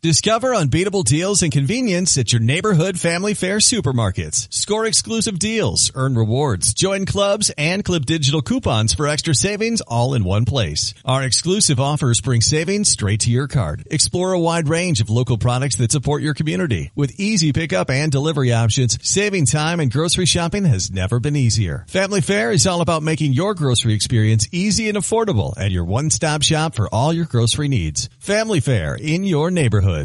Discover unbeatable deals and convenience at your neighborhood family fare supermarkets. Score exclusive deals, earn rewards, join clubs, and clip digital coupons for extra savings all in one place. Our exclusive offers bring savings straight to your card. Explore a wide range of local products that support your community. With easy pickup and delivery options, saving time and grocery shopping has never been easier. Family Fare is all about making your grocery experience easy and affordable at your one-stop shop for all your grocery needs. Family Fare in your neighborhood.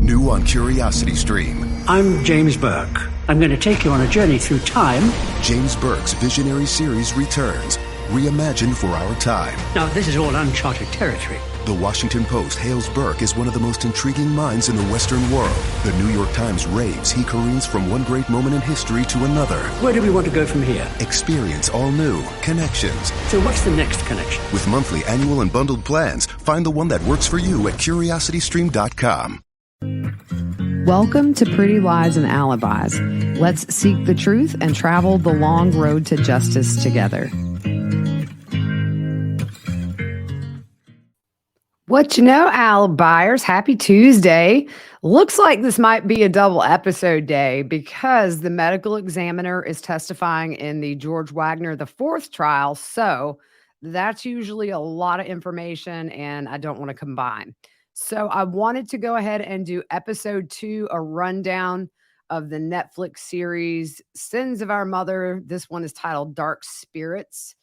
New on Curiosity Stream. I'm James Burke. I'm going to take you on a journey through time. James Burke's visionary series returns, reimagined for our time. Now, this is all uncharted territory. The Washington Post hails Burke as one of the most intriguing minds in the Western world. The New York Times raves he careens from one great moment in history to another. Where do we want to go from here? Experience all new Connections. So what's the next connection? With monthly, annual, and bundled plans, find the one that works for you at CuriosityStream.com. Welcome to Pretty Lies and Alibis. Let's seek the truth and travel the long road to justice together. What you know, Alibiers, happy Tuesday. Looks like this might be a double episode day because the medical examiner is testifying in the George Wagner IV trial. So that's usually a lot of information and I don't want to combine. So I wanted to go ahead and do episode 2, a rundown of the Netflix series Sins of Our Mother. This one is titled Dark Spirits.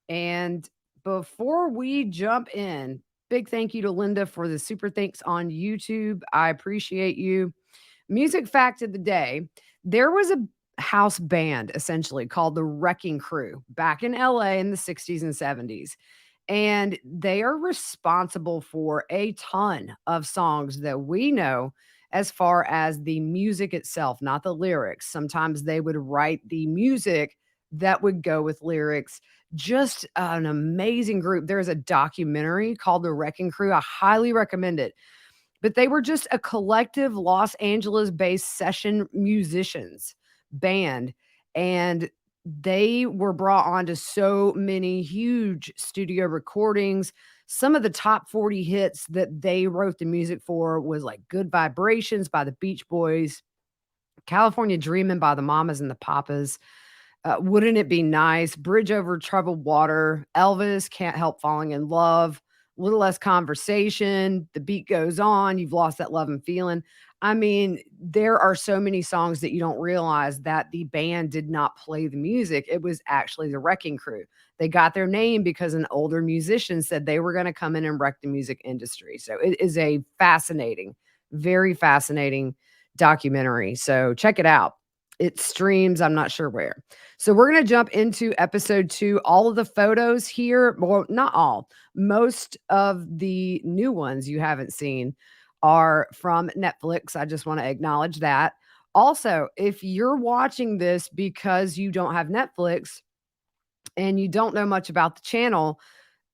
And before we jump in, big thank you to Linda for the super thanks on YouTube. I appreciate you. Music fact of the day. There was a house band essentially called the Wrecking Crew back in LA in the 60s and 70s. And they are responsible for a ton of songs that we know as far as the music itself, not the lyrics. Sometimes they would write the music that would go with lyrics. Just an amazing group. There's a documentary called The Wrecking Crew. I highly recommend it. But they were just a collective Los Angeles-based session musicians band. And they were brought on to so many huge studio recordings. Some of the top 40 hits that they wrote the music for was like Good Vibrations by the Beach Boys, California Dreamin' by the Mamas and the Papas, Wouldn't It Be Nice, Bridge Over Troubled Water, Elvis, Can't Help Falling in Love, Little Less Conversation, The Beat Goes On, You've Lost That Love and Feeling. I mean, there are so many songs that you don't realize that the band did not play the music. It was actually the Wrecking Crew. They got their name because an older musician said they were going to come in and wreck the music industry. So it is a fascinating, very fascinating documentary. So check it out. It streams, I'm not sure where. So we're going to jump into episode 2. All of the photos here, well, not all, most of the new ones you haven't seen are from Netflix. I just want to acknowledge that. Also, if you're watching this because you don't have Netflix and you don't know much about the channel,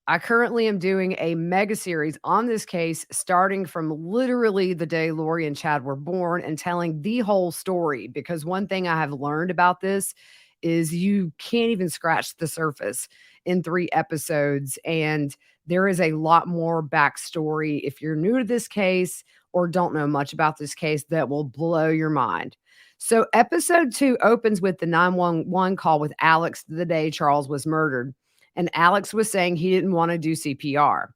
I currently am doing a mega series on this case, starting from literally the day Lori and Chad were born and telling the whole story. Because one thing I have learned about this is you can't even scratch the surface in 3 episodes. And there is a lot more backstory if you're new to this case or don't know much about this case that will blow your mind. So episode 2 opens with the 911 call with Alex the day Charles was murdered. And Alex was saying he didn't want to do CPR.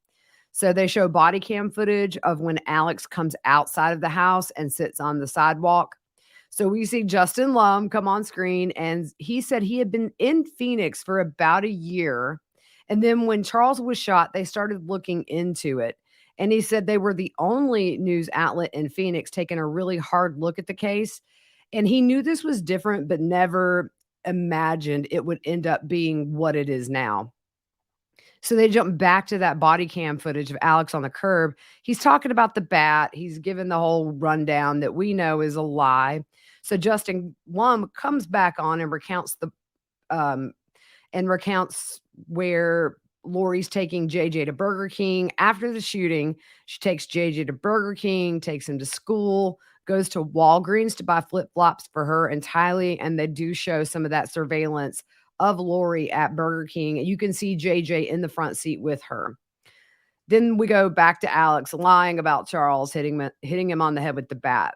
So they show body cam footage of when Alex comes outside of the house and sits on the sidewalk. So we see Justin Lum come on screen, and he said he had been in Phoenix for about a year. And then when Charles was shot, they started looking into it. And he said they were the only news outlet in Phoenix taking a really hard look at the case. And he knew this was different, but never imagined it would end up being what it is now. So they jump back to that body cam footage of Alex on the curb. He's talking about the bat. He's given the whole rundown that we know is a lie. So Justin Lum comes back on and recounts where Lori's taking JJ to Burger King. After the shooting, she takes JJ to Burger King, takes him to school, goes to Walgreens to buy flip-flops for her and Tylee, and they do show some of that surveillance of Lori at Burger King. You can see JJ in the front seat with her. Then we go back to Alex lying about Charles hitting him on the head with the bat.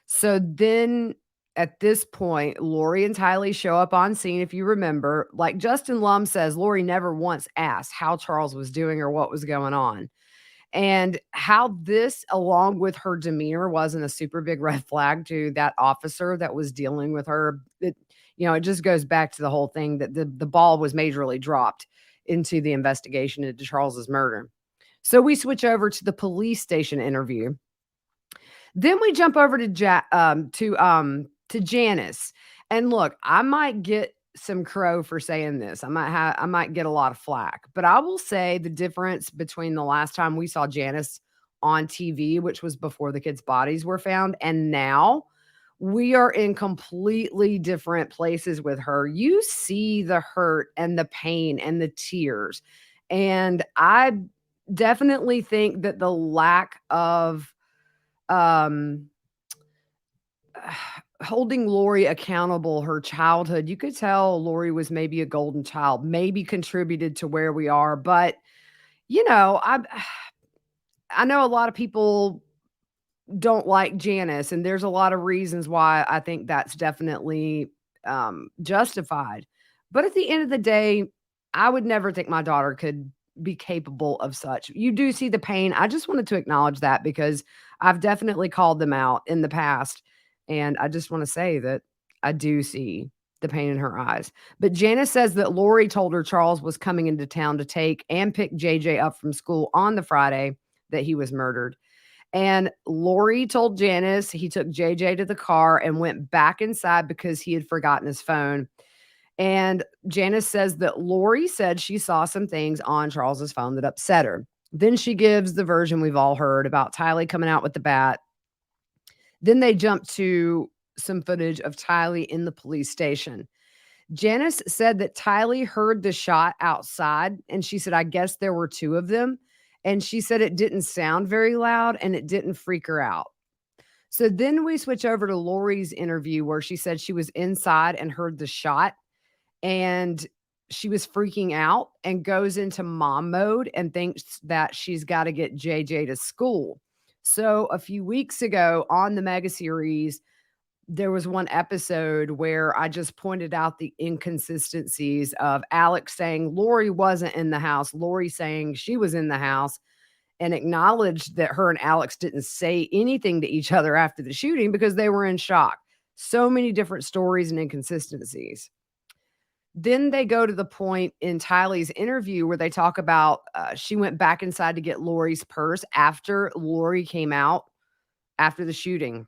So then at this point, Lori and Tylee show up on scene, if you remember. Like Justin Lum says, Lori never once asked how Charles was doing or what was going on. And how this, along with her demeanor, wasn't a super big red flag to that officer that was dealing with her. It just goes back to the whole thing that the ball was majorly dropped into the investigation into Charles's murder. So we switch over to the police station interview. Then we jump over to Janice. And look, I might get some crow for saying this. I might get a lot of flack, but I will say the difference between the last time we saw Janice on TV, which was before the kids' bodies were found, and now we are in completely different places with her. You see the hurt and the pain and the tears. And I definitely think that the lack of holding Lori accountable, her childhood, you could tell Lori was maybe a golden child, maybe contributed to where we are. But, I know a lot of people don't like Janice, and there's a lot of reasons why I think that's definitely justified. But at the end of the day, I would never think my daughter could be capable of such. You do see the pain. I just wanted to acknowledge that because I've definitely called them out in the past. And I just want to say that I do see the pain in her eyes. But Janice says that Lori told her Charles was coming into town to take and pick JJ up from school on the Friday that he was murdered. And Lori told Janice he took JJ to the car and went back inside because he had forgotten his phone. And Janice says that Lori said she saw some things on Charles's phone that upset her. Then she gives the version we've all heard about Tylee coming out with the bat. Then they jump to some footage of Tylee in the police station. Janice said that Tylee heard the shot outside, and she said, I guess there were two of them. And she said it didn't sound very loud and it didn't freak her out. So then we switch over to Lori's interview where she said she was inside and heard the shot and she was freaking out and goes into mom mode and thinks that she's got to get JJ to school. So a few weeks ago on the mega series, there was one episode where I just pointed out the inconsistencies of Alex saying Lori wasn't in the house, Lori saying she was in the house, and acknowledged that her and Alex didn't say anything to each other after the shooting because they were in shock. So many different stories and inconsistencies. Then they go to the point in Tylee's interview where they talk about she went back inside to get Lori's purse after Lori came out after the shooting.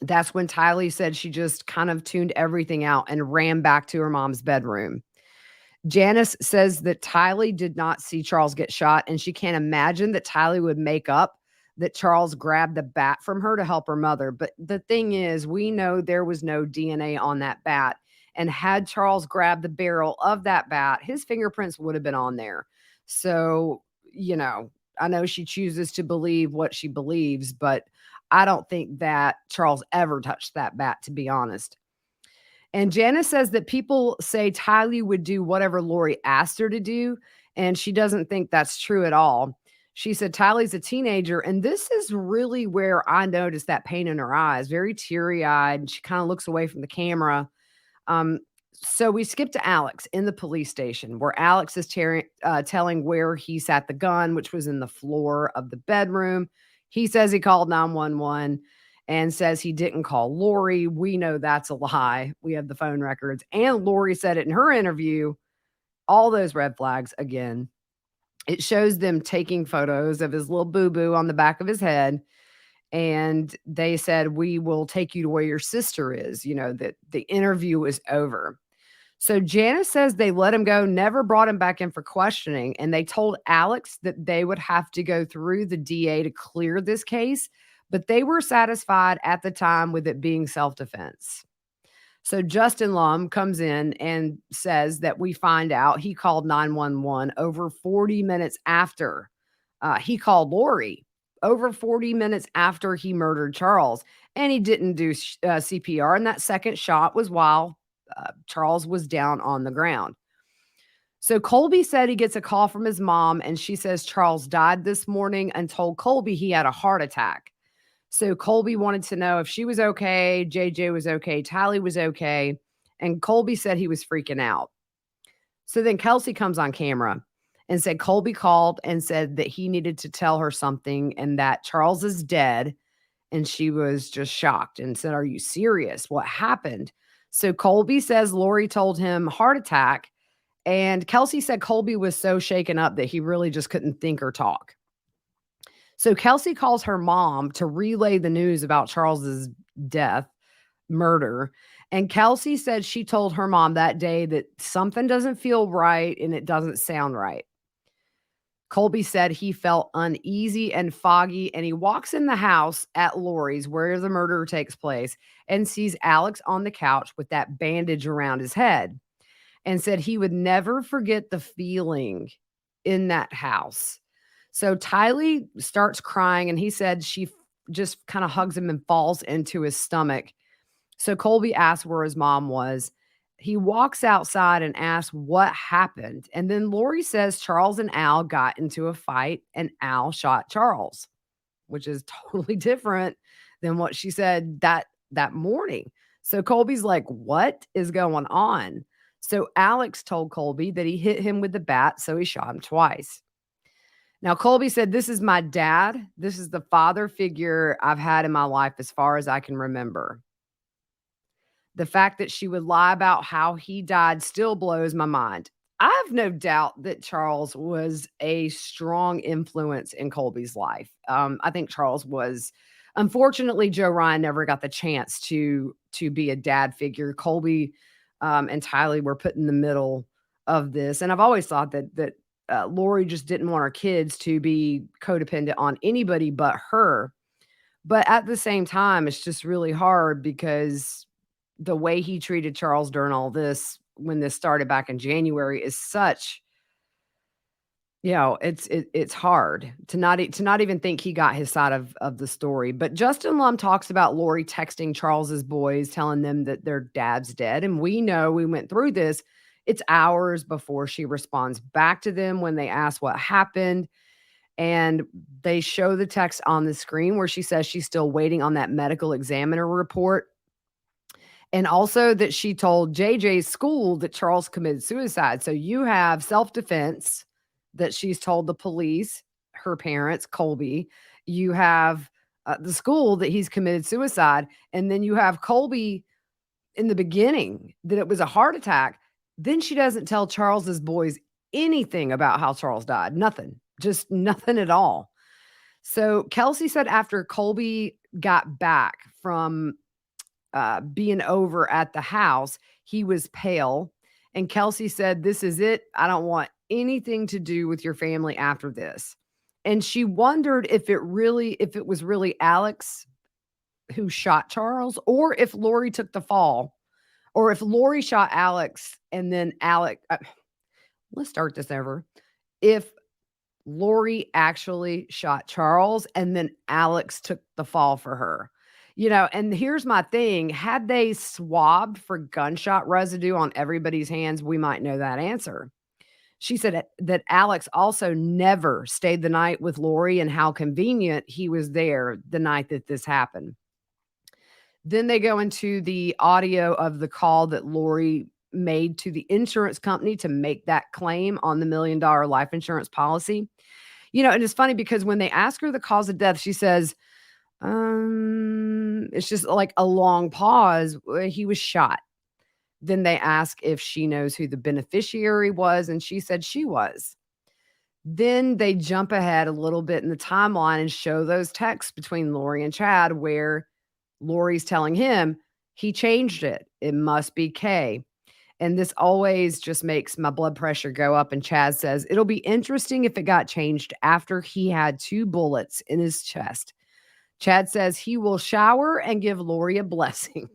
That's when Tylee said she just kind of tuned everything out and ran back to her mom's bedroom. Janice says that Tylee did not see Charles get shot, and she can't imagine that Tylee would make up that Charles grabbed the bat from her to help her mother. But the thing is, we know there was no DNA on that bat. And had Charles grabbed the barrel of that bat, his fingerprints would have been on there. So, I know she chooses to believe what she believes, but I don't think that Charles ever touched that bat, to be honest. And Janice says that people say Tylee would do whatever Lori asked her to do, and she doesn't think that's true at all. She said Tylee's a teenager, and this is really where I noticed that pain in her eyes, very teary-eyed. She kind of looks away from the camera. So we skip to Alex in the police station where Alex is telling where he sat the gun, which was in the floor of the bedroom. He says he called 911 and says he didn't call Lori. We know that's a lie. We have the phone records. And Lori said it in her interview. All those red flags again. It shows them taking photos of his little boo-boo on the back of his head. And they said, we will take you to where your sister is, that the interview is over. So Janice says they let him go, never brought him back in for questioning. And they told Alex that they would have to go through the DA to clear this case, but they were satisfied at the time with it being self-defense. So Justin Lum comes in and says that we find out he called 911 over 40 minutes after he called Lori. Over 40 minutes after he murdered Charles, and he didn't do CPR. And that second shot was while Charles was down on the ground. So Colby said he gets a call from his mom, and she says Charles died this morning and told Colby he had a heart attack. So Colby wanted to know if she was okay, JJ was okay, Tally was okay, and Colby said he was freaking out. So then Kelsey comes on camera and said Colby called and said that he needed to tell her something and that Charles is dead. And she was just shocked and said, "Are you serious? What happened?" So Colby says Lori told him heart attack. And Kelsey said Colby was so shaken up that he really just couldn't think or talk. So Kelsey calls her mom to relay the news about Charles's death, murder. And Kelsey said she told her mom that day that something doesn't feel right and it doesn't sound right. Colby said he felt uneasy and foggy, and he walks in the house at Lori's where the murder takes place and sees Alex on the couch with that bandage around his head, and said he would never forget the feeling in that house. So Tylee starts crying, and he said she just kind of hugs him and falls into his stomach. So Colby asks where his mom was. He walks outside and asks what happened. And then Lori says Charles and Al got into a fight and Al shot Charles, which is totally different than what she said that morning. So Colby's like, what is going on? So Alex told Colby that he hit him with the bat, so he shot him twice. Now, Colby said, this is my dad. This is the father figure I've had in my life as far as I can remember. The fact that she would lie about how he died still blows my mind. I have no doubt that Charles was a strong influence in Colby's life. I think Charles was, unfortunately, Joe Ryan never got the chance to be a dad figure. Colby and Tylee were put in the middle of this. And I've always thought that Lori just didn't want her kids to be codependent on anybody but her. But at the same time, it's just really hard because the way he treated Charles during all this, when this started back in January, is such, it's hard to not even think he got his side of the story. But Justin Lum talks about Lori texting Charles's boys, telling them that their dad's dead. And we know, we went through this. It's hours before she responds back to them when they ask what happened. And they show the text on the screen where she says she's still waiting on that medical examiner report. And also that she told JJ's school that Charles committed suicide. So you have self-defense that she's told the police, her parents, Colby. You have the school that he's committed suicide. And then you have Colby in the beginning that it was a heart attack. Then she doesn't tell Charles's boys anything about how Charles died. Nothing. Just nothing at all. So Kelsey said after Colby got back from being over at the house, he was pale. And Kelsey said, this is it. I don't want anything to do with your family after this. And she wondered if it was really Alex who shot Charles, or if Lori took the fall, or if Lori shot Alex and then let's start this over. If Lori actually shot Charles and then Alex took the fall for her. And here's my thing. Had they swabbed for gunshot residue on everybody's hands, we might know that answer. She said that Alex also never stayed the night with Lori, and how convenient he was there the night that this happened. Then they go into the audio of the call that Lori made to the insurance company to make that claim on the $1 million life insurance policy. And it's funny because when they ask her the cause of death, she says, it's just like a long pause. He was shot. Then they ask if she knows who the beneficiary was, and she said she was. Then they jump ahead a little bit in the timeline and show those texts between Lori and Chad where Lori's telling him he changed it. It must be K. And this always just makes my blood pressure go up. And Chad says, it'll be interesting if it got changed after he had 2 bullets in his chest. Chad says he will shower and give Lori a blessing.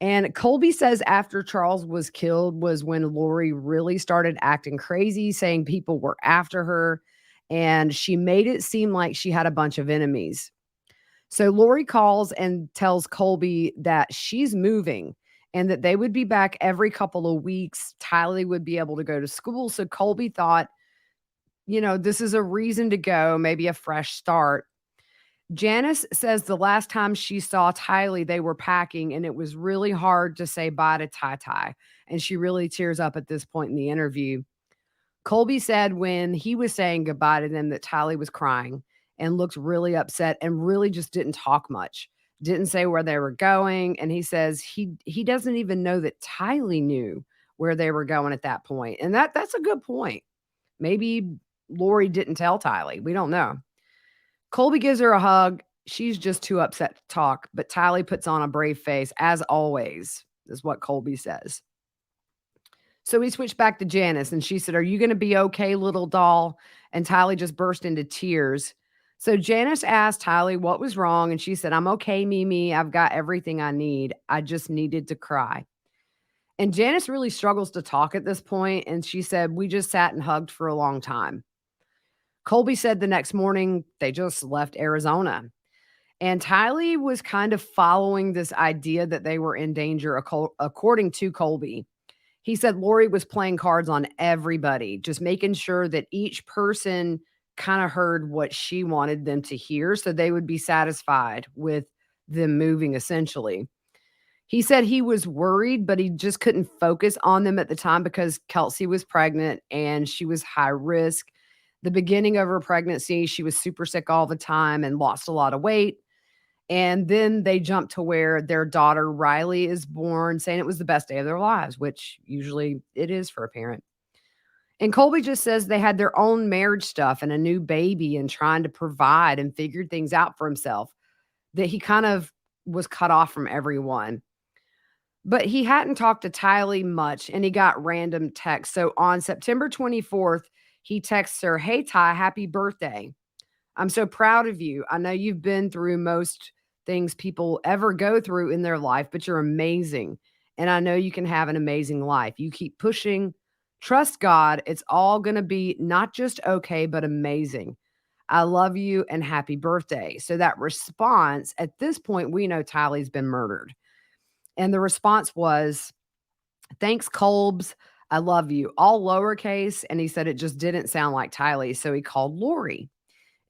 And Colby says after Charles was killed was when Lori really started acting crazy, saying people were after her. And she made it seem like she had a bunch of enemies. So Lori calls and tells Colby that she's moving and that they would be back every couple of weeks. Tylee would be able to go to school. So Colby thought, this is a reason to go, maybe a fresh start. Janice says the last time she saw Tylee, they were packing, and it was really hard to say bye to Ty Ty. And she really tears up at this point in the interview. Colby said when he was saying goodbye to them that Tylee was crying and looked really upset and really just didn't talk much, didn't say where they were going. And he says he doesn't even know that Tylee knew where they were going at that point. And that's a good point. Maybe Lori didn't tell Tylee. We don't know. Colby gives her a hug. She's just too upset to talk, but Tylee puts on a brave face, as always, is what Colby says. So we switched back to Janice, and she said, "Are you going to be okay, little doll?" And Tylee just burst into tears. So Janice asked Tylee what was wrong, and she said, "I'm okay, Mimi. I've got everything I need. I just needed to cry." And Janice really struggles to talk at this point, and she said, "We just sat and hugged for a long time." Colby said the next morning they just left Arizona. And Tylee was kind of following this idea that they were in danger, according to Colby. He said Lori was playing cards on everybody, just making sure that each person kind of heard what she wanted them to hear so they would be satisfied with them moving, essentially. He said he was worried, but he just couldn't focus on them at the time because Kelsey was pregnant and she was high risk. The beginning of her pregnancy, she was super sick all the time and lost a lot of weight. And then they jumped to where their daughter Riley is born, saying it was the best day of their lives, which usually it is for a parent. And Colby just says they had their own marriage stuff and a new baby and trying to provide and figured things out for himself, that he kind of was cut off from everyone. But he hadn't talked to Tylee much, and he got random texts. So on September 24th, he texts her, "Hey, Ty, happy birthday. I'm so proud of you. I know you've been through most things people ever go through in their life, but you're amazing. And I know you can have an amazing life. You keep pushing. Trust God. It's all going to be not just okay, but amazing. I love you and happy birthday." So that response, at this point, we know Tylee's been murdered. And the response was, "Thanks, Colbs. I love you." All lowercase. And he said it just didn't sound like Tylee. So he called Lori.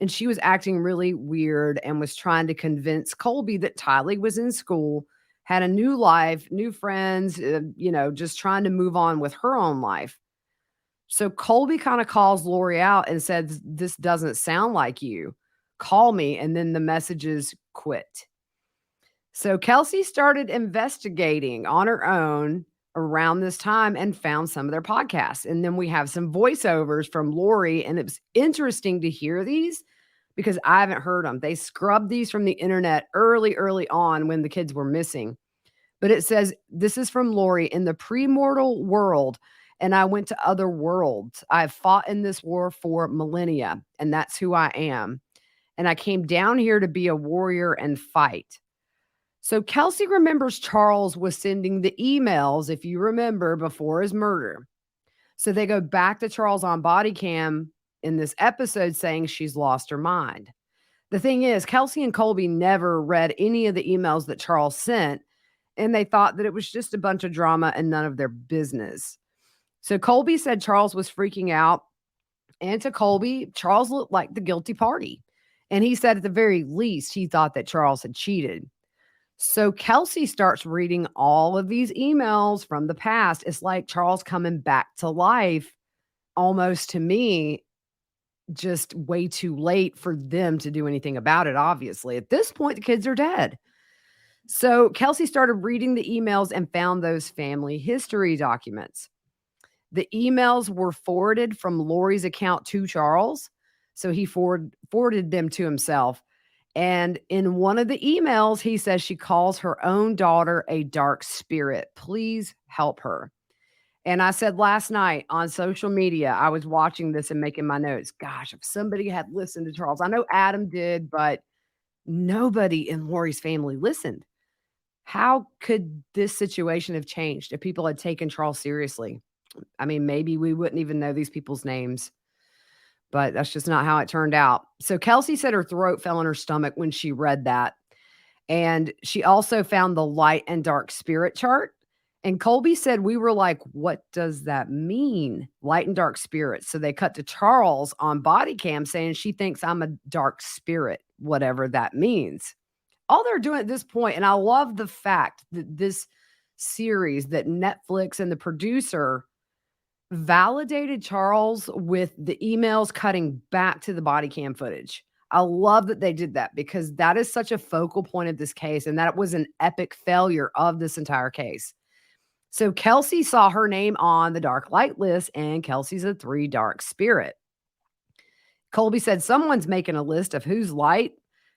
And she was acting really weird and was trying to convince Colby that Tylee was in school, had a new life, new friends, just trying to move on with her own life. So Colby kind of calls Lori out and says, "This doesn't sound like you. Call me." And then the messages quit. So Kelsey started investigating on her own around this time and found some of their podcasts. And then we have some voiceovers from Lori, and it was interesting to hear these because I haven't heard them. They scrubbed these from the internet early on when the kids were missing. But it says, "This is from Lori. In the premortal world, and I went to other worlds. I've fought in this war for millennia, and that's who I am. And I came down here to be a warrior and fight." So Kelsey remembers Charles was sending the emails, if you remember, before his murder. So they go back to Charles on body cam in this episode saying she's lost her mind. The thing is, Kelsey and Colby never read any of the emails that Charles sent, and they thought that it was just a bunch of drama and none of their business. So Colby said Charles was freaking out. And to Colby, Charles looked like the guilty party. And he said at the very least, he thought that Charles had cheated. So Kelsey starts reading all of these emails from the past. It's like Charles coming back to life, almost to me, just way too late for them to do anything about it, obviously. At this point, the kids are dead. So Kelsey started reading the emails and found those family history documents. The emails were forwarded from Lori's account to Charles. So he forwarded them to himself. And in one of the emails, he says she calls her own daughter a dark spirit. Please help her. And I said last night on social media, I was watching this and making my notes. Gosh, if somebody had listened to Charles, I know Adam did, but nobody in Lori's family listened. How could this situation have changed if people had taken Charles seriously? I mean, maybe we wouldn't even know these people's names. But that's just not how it turned out. So Kelsey said her throat fell in her stomach when she read that. And she also found the light and dark spirit chart. And Colby said, we were like, what does that mean? Light and dark spirits. So they cut to Charles on body cam saying she thinks I'm a dark spirit, whatever that means. All they're doing at this point, and I love the fact that this series, that Netflix and the producer validated Charles with the emails cutting back to the body cam footage. I love that they did that because that is such a focal point of this case, and that was an epic failure of this entire case. So Kelsey saw her name on the dark light list, and Kelsey's a 3 dark spirit. Colby said, someone's making a list of who's light,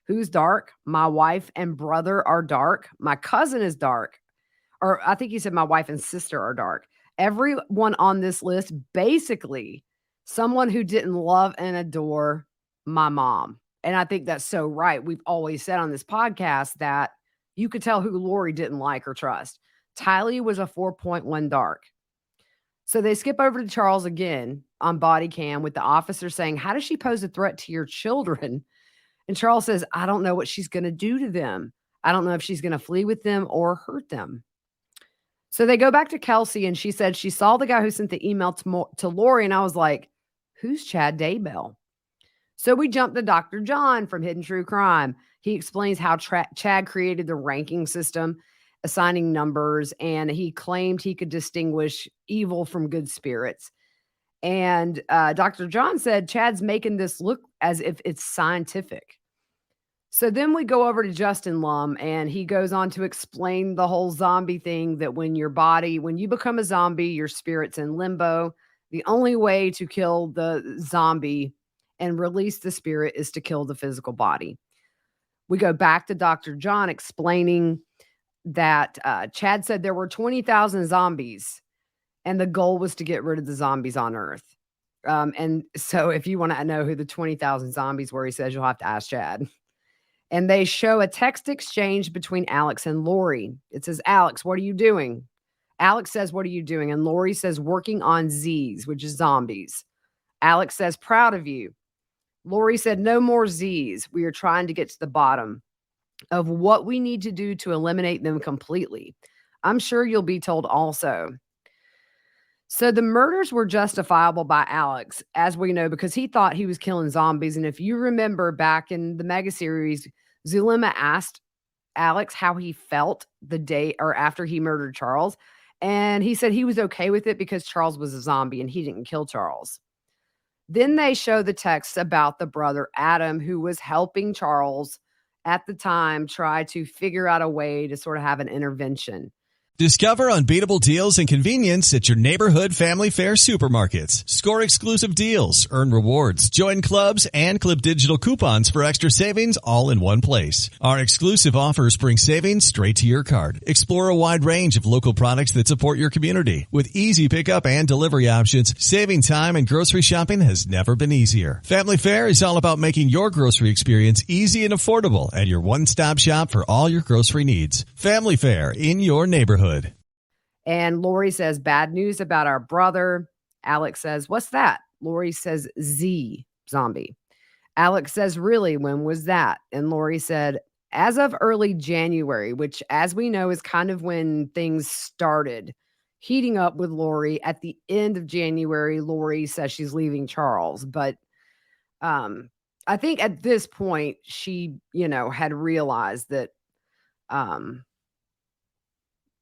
who's dark. My wife and brother are dark. My cousin is dark. Or I think he said my wife and sister are dark. Everyone on this list, basically someone who didn't love and adore my mom. And I think that's so right. We've always said on this podcast that you could tell who Lori didn't like or trust. Tylee was a 4.1 dark. So they skip over to Charles again on body cam with the officer saying, how does she pose a threat to your children? And Charles says, I don't know what she's going to do to them. I don't know if she's going to flee with them or hurt them. So they go back to Kelsey, and she said she saw the guy who sent the email to Lori, and I was like, who's Chad Daybell? So we jump to Dr. John from Hidden True Crime. He explains how Chad created the ranking system, assigning numbers, and he claimed he could distinguish evil from good spirits. And Dr. John said Chad's making this look as if it's scientific. So then we go over to Justin Lum, and he goes on to explain the whole zombie thing, that when you become a zombie, your spirit's in limbo. The only way to kill the zombie and release the spirit is to kill the physical body. We go back to Dr. John explaining that Chad said there were 20,000 zombies, and the goal was to get rid of the zombies on Earth. And so if you want to know who the 20,000 zombies were, he says you'll have to ask Chad. And they show a text exchange between Alex and Lori. It says, Alex, what are you doing? Alex says, what are you doing? And Lori says, working on Z's, which is zombies. Alex says, proud of you. Lori said, no more Z's. We are trying to get to the bottom of what we need to do to eliminate them completely. I'm sure you'll be told also. So the murders were justifiable by Alex, as we know, because he thought he was killing zombies. And if you remember back in the mega series, Zulema asked Alex how he felt the day or after he murdered Charles. And he said he was okay with it because Charles was a zombie and he didn't kill Charles. Then they show the text about the brother Adam, who was helping Charles at the time try to figure out a way to sort of have an intervention. Discover unbeatable deals and convenience at your neighborhood family fare supermarkets. Score exclusive deals, earn rewards, join clubs, and clip digital coupons for extra savings all in one place. Our exclusive offers bring savings straight to your card. Explore a wide range of local products that support your community. With easy pickup and delivery options, saving time and grocery shopping has never been easier. Family Fare is all about making your grocery experience easy and affordable and your one-stop shop for all your grocery needs. Family Fare in your neighborhood. And Lori says, bad news about our brother. Alex says, what's that? Lori says, Z, zombie. Alex says, really, when was that? And Lori said, as of early January, which, as we know, is kind of when things started heating up with Lori. At the end of January, Lori says she's leaving Charles. But I think at this point, she, had realized that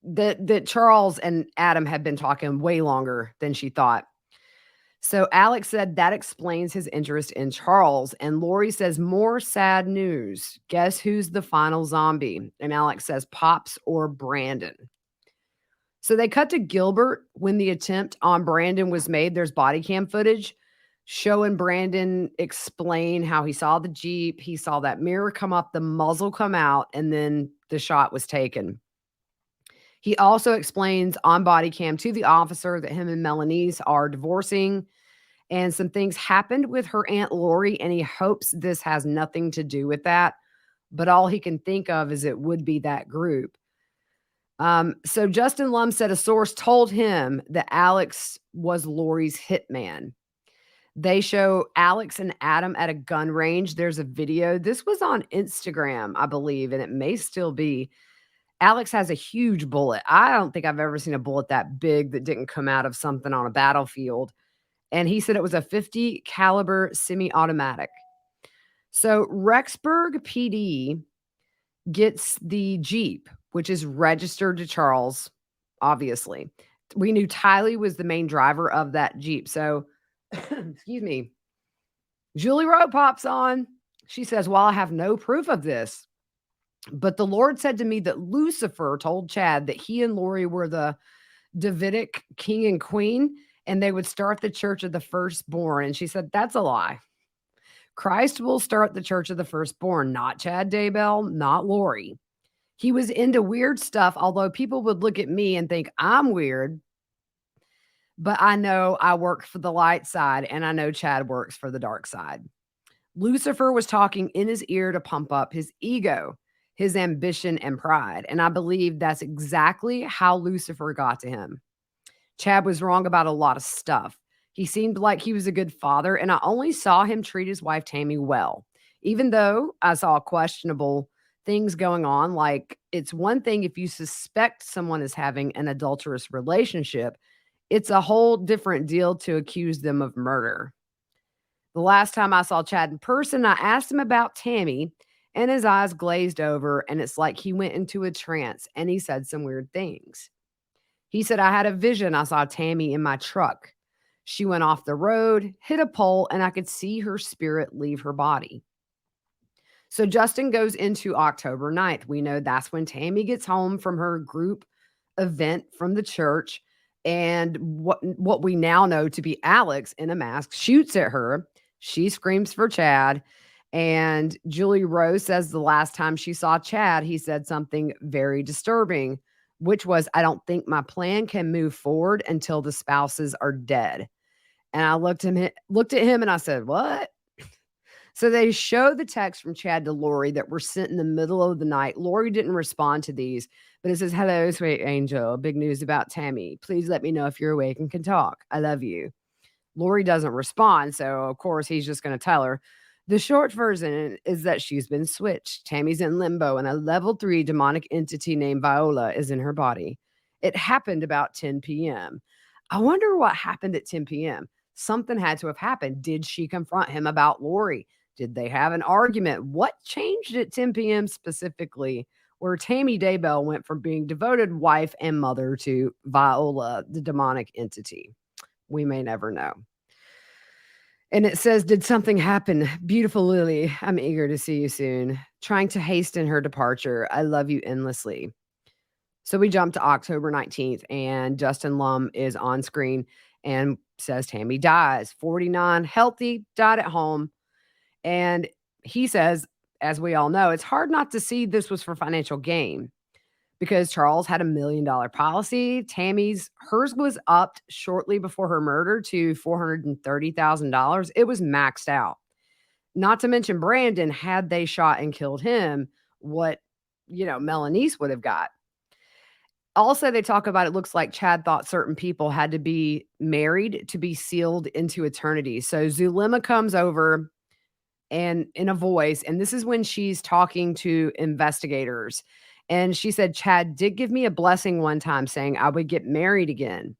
that Charles and Adam had been talking way longer than she thought. So Alex said that explains his interest in Charles. And Lori says, more sad news. Guess who's the final zombie? And Alex says, Pops or Brandon. So they cut to Gilbert when the attempt on Brandon was made. There's body cam footage showing Brandon explain how he saw the Jeep. He saw that mirror come up, the muzzle come out, and then the shot was taken. He also explains on body cam to the officer that him and Melanie's are divorcing and some things happened with her Aunt Lori, and he hopes this has nothing to do with that. But all he can think of is it would be that group. So Justin Lum said a source told him that Alex was Lori's hitman. They show Alex and Adam at a gun range. There's a video. This was on Instagram, I believe, and it may still be. Alex has a huge bullet. I don't think I've ever seen a bullet that big that didn't come out of something on a battlefield. And he said it was a 50 caliber semi-automatic. So Rexburg PD gets the Jeep, which is registered to Charles, obviously. We knew Tylee was the main driver of that Jeep. So, excuse me, Julie Rowe pops on. She says, well, I have no proof of this, but the Lord said to me that Lucifer told Chad that he and Lori were the Davidic king and queen, and they would start the church of the firstborn. And she said, that's a lie. Christ will start the church of the firstborn, not Chad Daybell, not Lori. He was into weird stuff, although people would look at me and think I'm weird. But I know I work for the light side, and I know Chad works for the dark side. Lucifer was talking in his ear to pump up his ego, his ambition, and pride. And I believe that's exactly how Lucifer got to him. Chad was wrong about a lot of stuff. He seemed like he was a good father, and I only saw him treat his wife Tammy well, even though I saw questionable things going on. Like, it's one thing if you suspect someone is having an adulterous relationship, it's a whole different deal to accuse them of murder. The last time I saw Chad in person, I asked him about Tammy, and his eyes glazed over, and it's like he went into a trance, and he said some weird things. He said, I had a vision. I saw Tammy in my truck. She went off the road, hit a pole, and I could see her spirit leave her body. So Justin goes into October 9th. We know that's when Tammy gets home from her group event from the church. And what we now know to be Alex in a mask shoots at her. She screams for Chad. And Julie Rose says the last time she saw Chad, he said something very disturbing, which was, I don't think my plan can move forward until the spouses are dead. And I looked at him and I said, what? So they show the text from Chad to Lori that were sent in the middle of the night. Lori didn't respond to these, but it says, hello, sweet angel. Big news about Tammy. Please let me know if you're awake and can talk. I love you. Lori doesn't respond. So, of course, he's just going to tell her. The short version is that she's been switched. Tammy's in limbo, and a level 3 demonic entity named Viola is in her body. It happened about 10 p.m. I wonder what happened at 10 p.m. Something had to have happened. Did she confront him about Lori? Did they have an argument? What changed at 10 p.m. specifically, where Tammy Daybell went from being devoted wife and mother to Viola, the demonic entity? We may never know. And it says, did something happen? Beautiful Lily, I'm eager to see you soon. Trying to hasten her departure. I love you endlessly. So we jump to October 19th, and Justin Lum is on screen and says Tammy dies. 49, healthy, died at home. And he says, as we all know, it's hard not to see this was for financial gain, because Charles had $1 million policy. Hers was upped shortly before her murder to $430,000. It was maxed out. Not to mention Brandon, had they shot and killed him, what, Melanice would have got. Also, they talk about, it looks like Chad thought certain people had to be married to be sealed into eternity. So Zulema comes over and in a voice, and this is when she's talking to investigators. And she said, Chad did give me a blessing one time saying I would get married again.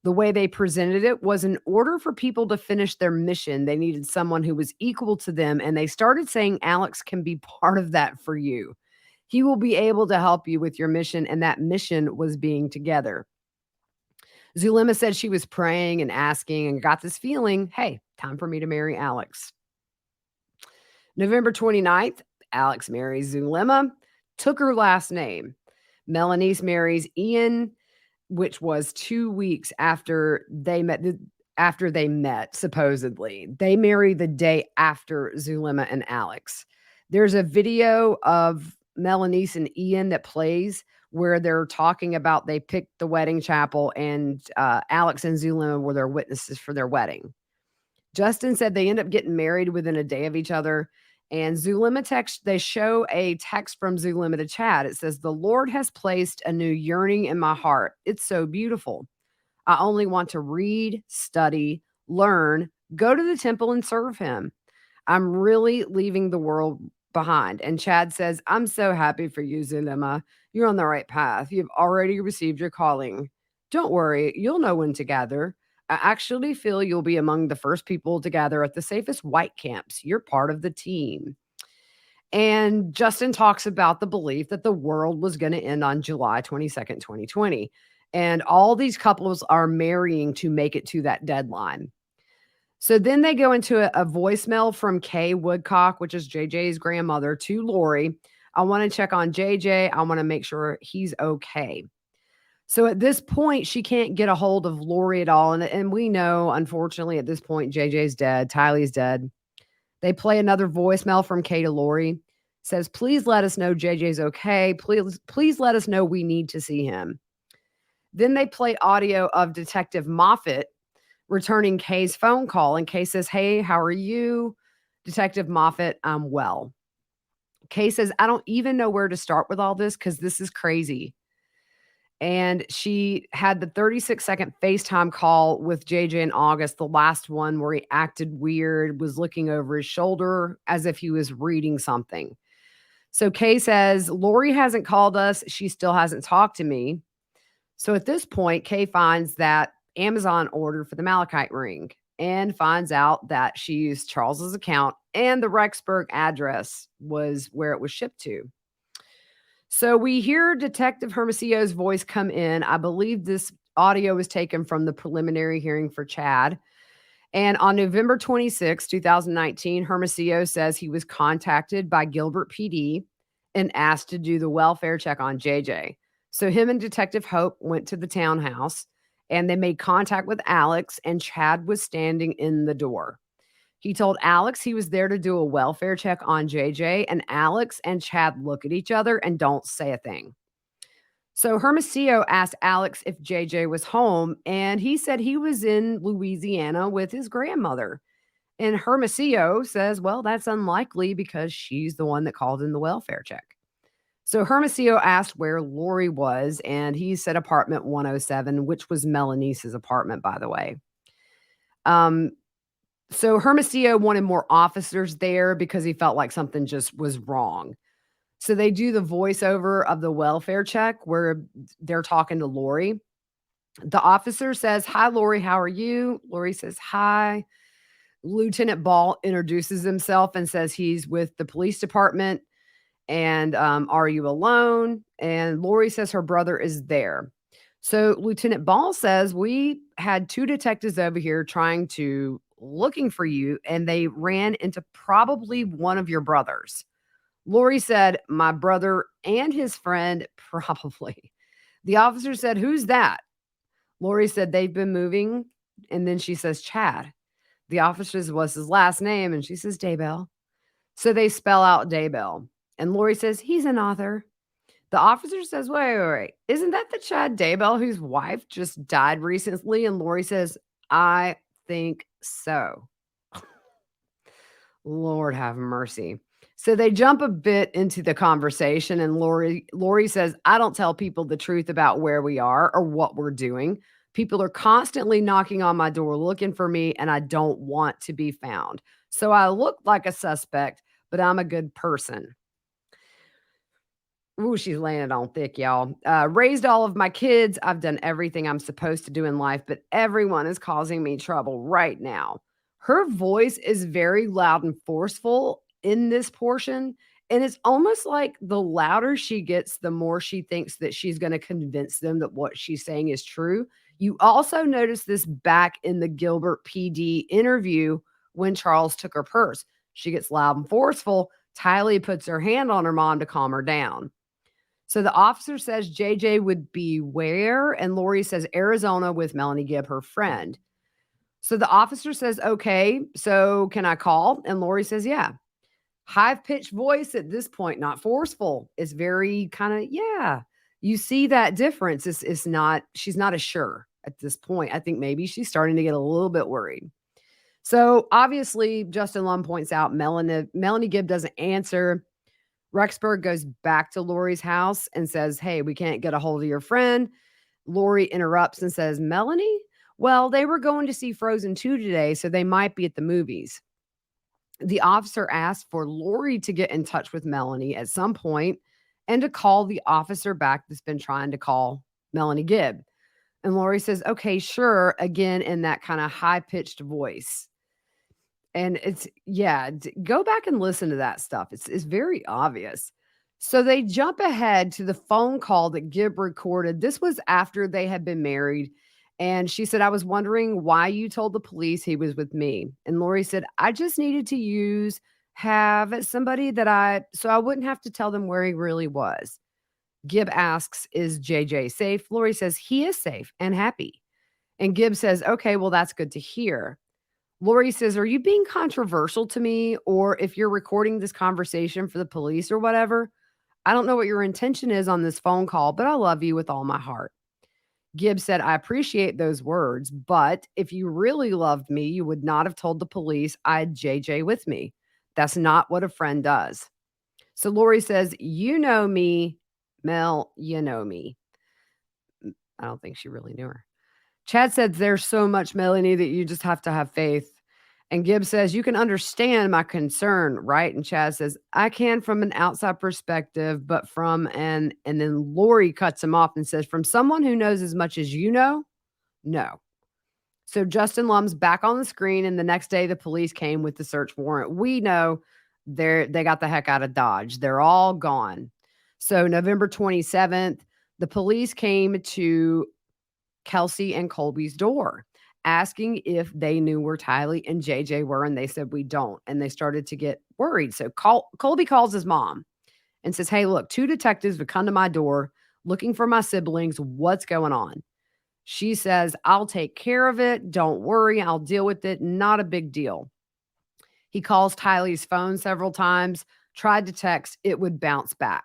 The way they presented it was, in order for people to finish their mission, they needed someone who was equal to them. And they started saying Alex can be part of that for you. He will be able to help you with your mission. And that mission was being together. Zulema said she was praying and asking and got this feeling, hey, time for me to marry Alex. November 29th, Alex marries Zulema, took her last name. Melanice marries Ian, which was 2 weeks after they met, supposedly. They marry the day after Zulema and Alex. There's a video of Melanice and Ian that plays where they're talking about they picked the wedding chapel, and Alex and Zulema were their witnesses for their wedding. Justin said they end up getting married within a day of each other. And Zulema they show a text from Zulema to Chad. It says, the Lord has placed a new yearning in my heart. It's so beautiful. I only want to read, study, learn, go to the temple and serve him. I'm really leaving the world behind. And Chad says, I'm so happy for you, Zulema. You're on the right path. You've already received your calling. Don't worry, you'll know when to gather. I actually feel you'll be among the first people to gather at the safest white camps. You're part of the team. And Justin talks about the belief that the world was going to end on July 22nd, 2020. And all these couples are marrying to make it to that deadline. So then they go into a voicemail from Kay Woodcock, which is JJ's grandmother, to Lori. I want to check on JJ. I want to make sure he's okay. So at this point, she can't get a hold of Lori at all. And we know, unfortunately, at this point, JJ's dead. Tylee's dead. They play another voicemail from Kay to Lori. Says, please let us know JJ's okay. Please let us know we need to see him. Then they play audio of Detective Moffat returning Kay's phone call. And Kay says, hey, how are you? Detective Moffat, I'm well. Kay says, I don't even know where to start with all this because this is crazy. And she had the 36-second FaceTime call with JJ in August, the last one where he acted weird, was looking over his shoulder as if he was reading something. So Kay says, Lori hasn't called us. She still hasn't talked to me. So at this point, Kay finds that Amazon order for the malachite ring and finds out that she used Charles's account and the Rexburg address was where it was shipped to. So we hear Detective Hermosillo's voice come in. I believe this audio was taken from the preliminary hearing for Chad. And on November 26, 2019, Hermosillo says he was contacted by Gilbert PD and asked to do the welfare check on JJ. So him and Detective Hope went to the townhouse and they made contact with Alex, and Chad was standing in the door. He told Alex he was there to do a welfare check on JJ, and Alex and Chad look at each other and don't say a thing. So Hermosillo asked Alex if JJ was home, and he said he was in Louisiana with his grandmother. And Hermosillo says, well, that's unlikely because she's the one that called in the welfare check. So Hermosillo asked where Lori was, and he said apartment 107, which was Melanie's apartment, by the way. So Hermosillo wanted more officers there because he felt like something just was wrong. So they do the voiceover of the welfare check where they're talking to Lori. The officer says, hi, Lori, how are you? Lori says, hi. Lieutenant Ball introduces himself and says he's with the police department. And are you alone? And Lori says her brother is there. So Lieutenant Ball says, we had two detectives over here looking for you, and they ran into probably one of your brothers. Lori said, my brother and his friend, probably. The officer said, who's that? Lori said, they've been moving. And then she says, Chad. The officer says, what's his last name? And she says, Daybell. So they spell out Daybell. And Lori says, he's an author. The officer says, wait. Isn't that the Chad Daybell whose wife just died recently? And Lori says, I think so. Lord have mercy. So they jump a bit into the conversation, and Lori says, I don't tell people the truth about where we are or what we're doing. People are constantly knocking on my door looking for me, and I don't want to be found. So I look like a suspect, but I'm a good person. Ooh, she's laying it on thick, y'all. Raised all of my kids. I've done everything I'm supposed to do in life, but everyone is causing me trouble right now. Her voice is very loud and forceful in this portion. And it's almost like the louder she gets, the more she thinks that she's going to convince them that what she's saying is true. You also notice this back in the Gilbert PD interview when Charles took her purse. She gets loud and forceful. Tylee puts her hand on her mom to calm her down. So the officer says JJ would be where? And Lori says Arizona with Melanie Gibb, her friend. So the officer says, okay, so can I call? And Lori says, yeah. High-pitched voice at this point, not forceful. It's very kind of, yeah. You see that difference. It's not, she's not as sure at this point. I think maybe she's starting to get a little bit worried. So obviously, Justin Lund points out Melanie Gibb doesn't answer. Rexburg goes back to Lori's house and says, hey, we can't get a hold of your friend. Lori interrupts and says, Melanie? Well, they were going to see Frozen 2 today, so they might be at the movies. The officer asked for Lori to get in touch with Melanie at some point and to call the officer back that's been trying to call Melanie Gibb. And Lori says, okay, sure, again in that kind of high pitched voice. And it's, yeah, go back and listen to that stuff. It's very obvious. So they jump ahead to the phone call that Gibb recorded. This was after they had been married. And she said, I was wondering why you told the police he was with me. And Lori said, I just needed to have somebody so I wouldn't have to tell them where he really was. Gibb asks, is JJ safe? Lori says, he is safe and happy. And Gibb says, okay, well, that's good to hear. Lori says, are you being controversial to me? Or if you're recording this conversation for the police or whatever, I don't know what your intention is on this phone call, but I love you with all my heart. Gibb said, I appreciate those words, but if you really loved me, you would not have told the police I had JJ with me. That's not what a friend does. So Lori says, you know me, Mel, you know me. I don't think she really knew her. Chad said, there's so much, Melanie, that you just have to have faith. And Gibb says, you can understand my concern, right? And Chad says, I can from an outside perspective, but and then Lori cuts him off and says, from someone who knows as much as you know, no. So Justin Lum's back on the screen, and the next day the police came with the search warrant. We know they got the heck out of Dodge. They're all gone. So November 27th, the police came to Kelsey and Colby's door asking if they knew where Tylee and JJ were, and they said, we don't. And they started to get worried. So Colby calls his mom and says, hey, look, 2 detectives have come to my door looking for my siblings. What's going on? She says, I'll take care of it. Don't worry. I'll deal with it. Not a big deal. He calls Tylee's phone several times, tried to text. It would bounce back.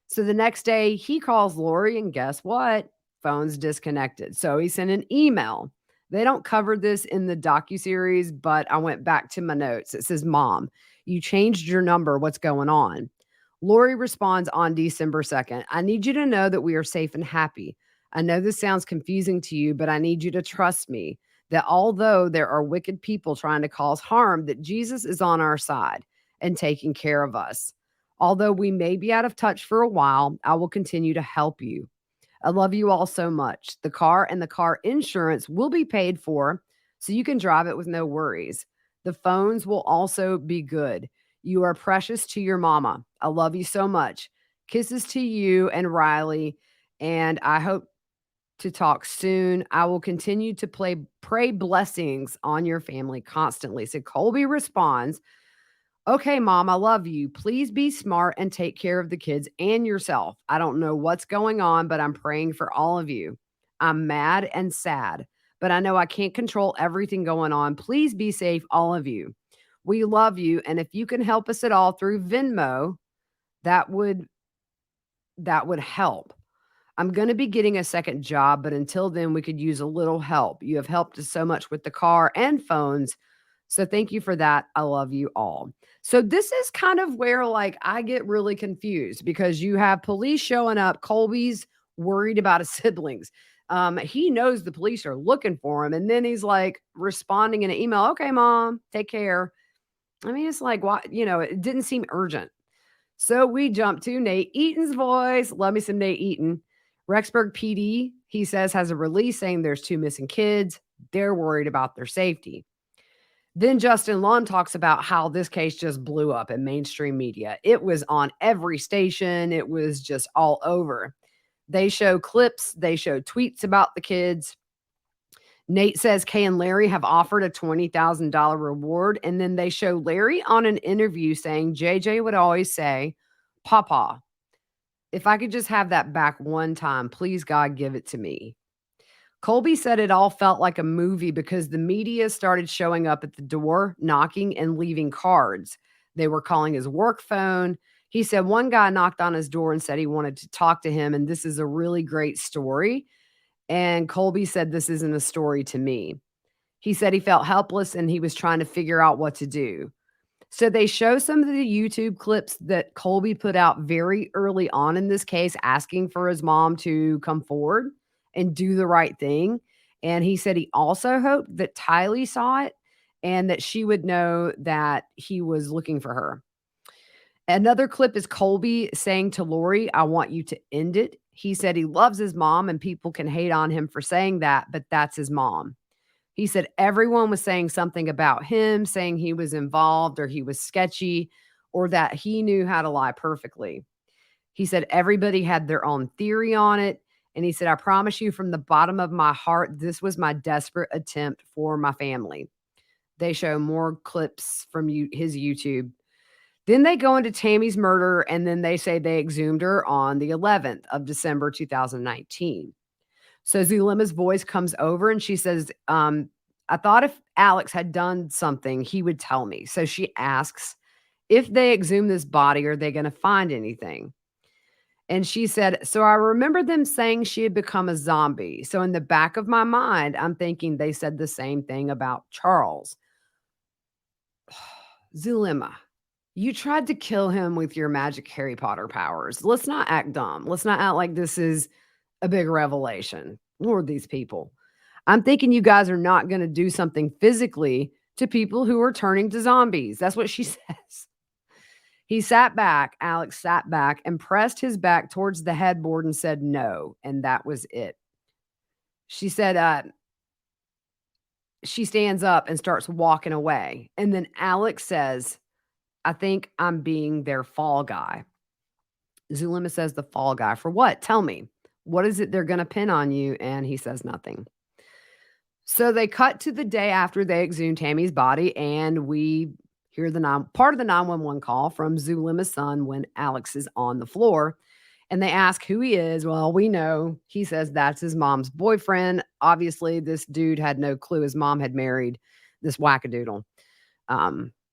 So the next day he calls Lori, and guess what? Phone's disconnected. So he sent an email. They don't cover this in the docuseries, but I went back to my notes. It says, Mom, you changed your number. What's going on? Lori responds on December 2nd. I need you to know that we are safe and happy. I know this sounds confusing to you, but I need you to trust me that although there are wicked people trying to cause harm, that Jesus is on our side and taking care of us. Although we may be out of touch for a while, I will continue to help you. I love you all so much. The car and the car insurance will be paid for, so you can drive it with no worries. The phones will also be good. You are precious to your mama. I love you so much. Kisses to you and Riley, and I hope to talk soon. I will continue to pray blessings on your family constantly. So Colby responds, okay, Mom, I love you. Please be smart and take care of the kids and yourself. I don't know what's going on, but I'm praying for all of you. I'm mad and sad, but I know I can't control everything going on. Please be safe, all of you. We love you. And if you can help us at all through Venmo, that would help. I'm going to be getting a second job, but until then, we could use a little help. You have helped us so much with the car and phones. So thank you for that. I love you all. So this is kind of where I get really confused because you have police showing up. Colby's worried about his siblings. He knows the police are looking for him. And then he's responding in an email. Okay, Mom, take care. I mean, it's what, it didn't seem urgent. So we jump to Nate Eaton's voice. Love me some Nate Eaton. Rexburg PD, he says, has a release saying there's 2 missing kids. They're worried about their safety. Then Justin Lund talks about how this case just blew up in mainstream media. It was on every station. It was just all over. They show clips. They show tweets about the kids. Nate says Kay and Larry have offered a $20,000 reward. And then they show Larry on an interview saying JJ would always say, Papa, if I could just have that back one time, please, God, give it to me. Colby said it all felt like a movie because the media started showing up at the door, knocking and leaving cards. They were calling his work phone. He said one guy knocked on his door and said he wanted to talk to him, and this is a really great story. And Colby said, this isn't a story to me. He said he felt helpless and he was trying to figure out what to do. So they show some of the YouTube clips that Colby put out very early on in this case, asking for his mom to come forward and do the right thing. And he said he also hoped that Tylee saw it and that she would know that he was looking for her. Another clip is Colby saying to Lori, I want you to end it. He said he loves his mom and people can hate on him for saying that, but that's his mom. He said everyone was saying something about him, saying he was involved or he was sketchy or that he knew how to lie perfectly. He said everybody had their own theory on it. And he said, I promise you from the bottom of my heart, this was my desperate attempt for my family. They show more clips from his YouTube. Then they go into Tammy's murder, and then they say they exhumed her on the 11th of December, 2019. So Zulima's voice comes over and she says, I thought if Alex had done something, he would tell me. So she asks, if they exhume this body, are they going to find anything? And she said, so I remember them saying she had become a zombie. So in the back of my mind, I'm thinking they said the same thing about Charles. Zulima, you tried to kill him with your magic Harry Potter powers. Let's not act dumb. Let's not act like this is a big revelation. Lord, these people. I'm thinking you guys are not going to do something physically to people who are turning to zombies. That's what she says. He sat back, Alex sat back and pressed his back towards the headboard and said no. And that was it. She said, she stands up and starts walking away. And then Alex says, I think I'm being their fall guy. Zulima says, the fall guy for what? Tell me. What is it they're going to pin on you? And he says nothing. So they cut to the day after they exhumed Tammy's body, and we hear part of the 911 call from Zulima's son when Alex is on the floor. And they ask who he is. Well, we know. He says that's his mom's boyfriend. Obviously, this dude had no clue his mom had married this wackadoodle.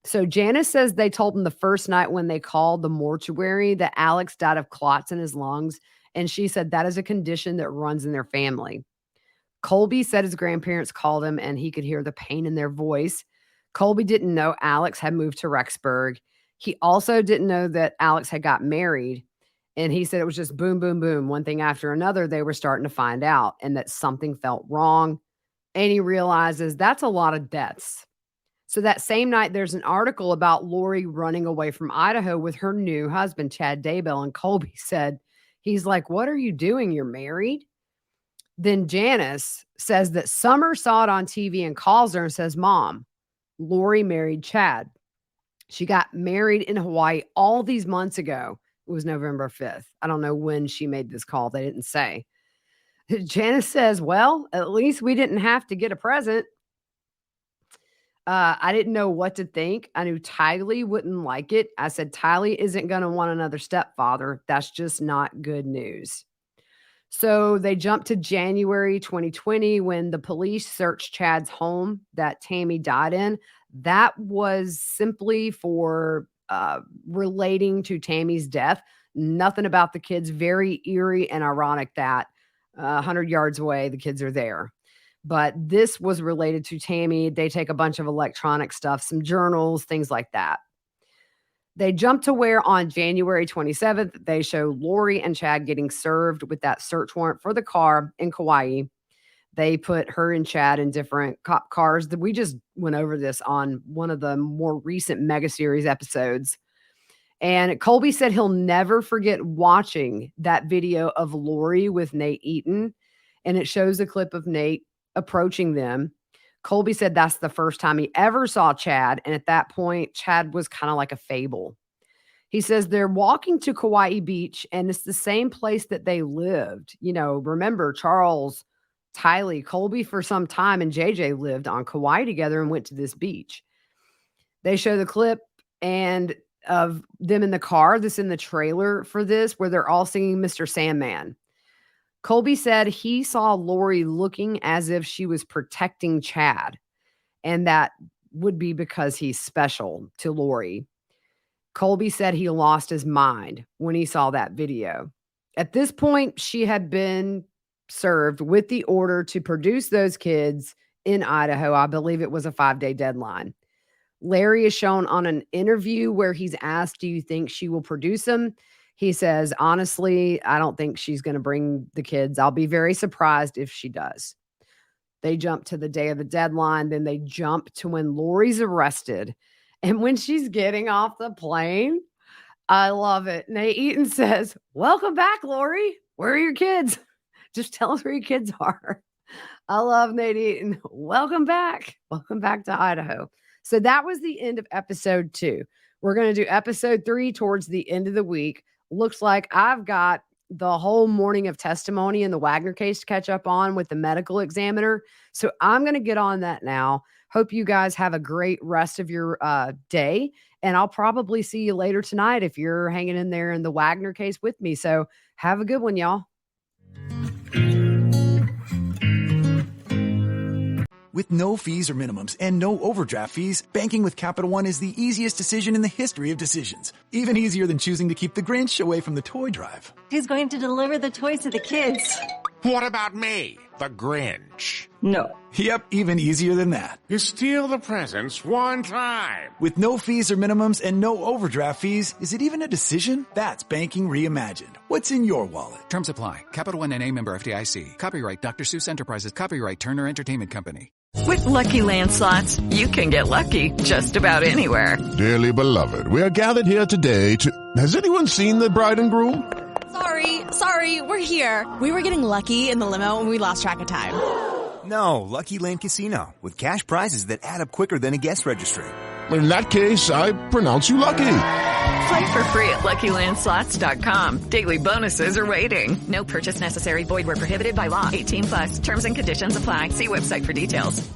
So Janice says they told him the first night when they called the mortuary that Alex died of clots in his lungs. And she said that is a condition that runs in their family. Colby said his grandparents called him and he could hear the pain in their voice. Colby didn't know Alex had moved to Rexburg. He also didn't know that Alex had got married. And he said it was just boom, boom, boom. One thing after another, they were starting to find out and that something felt wrong. And he realizes that's a lot of deaths. So that same night, there's an article about Lori running away from Idaho with her new husband, Chad Daybell. And Colby said, he's like, what are you doing? You're married? Then Janice says that Summer saw it on TV and calls her and says, Mom, Lori married Chad. She got married in Hawaii all these months ago. It was November 5th. I don't know when she made this call. They didn't say. Janice says, well, at least we didn't have to get a present. I didn't know what to think. I knew Tylee wouldn't like it. I said, Tylee isn't going to want another stepfather. That's just not good news. So they jumped to January 2020 when the police searched Chad's home that Tammy died in. That was simply for relating to Tammy's death. Nothing about the kids. Very eerie and ironic that 100 yards away, the kids are there. But this was related to Tammy. They take a bunch of electronic stuff, some journals, things like that. They jump to where on January 27th, they show Lori and Chad getting served with that search warrant for the car in Kauai. They put her and Chad in different cop cars. We just went over this on one of the more recent mega series episodes. And Colby said he'll never forget watching that video of Lori with Nate Eaton. And it shows a clip of Nate approaching them. Colby said that's the first time he ever saw Chad. And at that point, Chad was kind of like a fable. He says they're walking to Kauai Beach and it's the same place that they lived. You know, remember Charles, Tylee, Colby for some time and JJ lived on Kauai together and went to this beach. They show the clip and of them in the car, this in the trailer for this, where they're all singing Mr. Sandman. Colby said he saw Lori looking as if she was protecting Chad, and that would be because he's special to Lori. Colby said he lost his mind when he saw that video. At this point, she had been served with the order to produce those kids in Idaho. I believe it was a 5-day deadline. Larry is shown on an interview where he's asked, do you think she will produce them? He says, honestly, I don't think she's going to bring the kids. I'll be very surprised if she does. They jump to the day of the deadline. Then they jump to when Lori's arrested. And when she's getting off the plane, I love it. Nate Eaton says, "Welcome back, Lori. Where are your kids? Just tell us where your kids are." I love Nate Eaton. Welcome back. Welcome back to Idaho. So that was the end of episode 2. We're going to do episode 3 towards the end of the week. Looks like I've got the whole morning of testimony in the Wagner case to catch up on with the medical examiner. So I'm going to get on that now. Hope you guys have a great rest of your day. And I'll probably see you later tonight if you're hanging in there in the Wagner case with me. So have a good one, y'all. With no fees or minimums and no overdraft fees, banking with Capital One is the easiest decision in the history of decisions. Even easier than choosing to keep the Grinch away from the toy drive. Who's going to deliver the toys to the kids? What about me, the Grinch? No. Yep, even easier than that. You steal the presents one time. With no fees or minimums and no overdraft fees, is it even a decision? That's banking reimagined. What's in your wallet? Terms apply. Capital One NA, member FDIC. Copyright Dr. Seuss Enterprises. Copyright Turner Entertainment Company. With Lucky Land Slots, you can get lucky just about anywhere. Dearly beloved, we are gathered here today to... Has anyone seen the bride and groom? Sorry, we're here. We were getting lucky in the limo and we lost track of time. No, Lucky Land Casino, with cash prizes that add up quicker than a guest registry. In that case, I pronounce you lucky. Play for free at LuckyLandSlots.com. Daily bonuses are waiting. No purchase necessary. Void where prohibited by law. 18+. Terms and conditions apply. See website for details.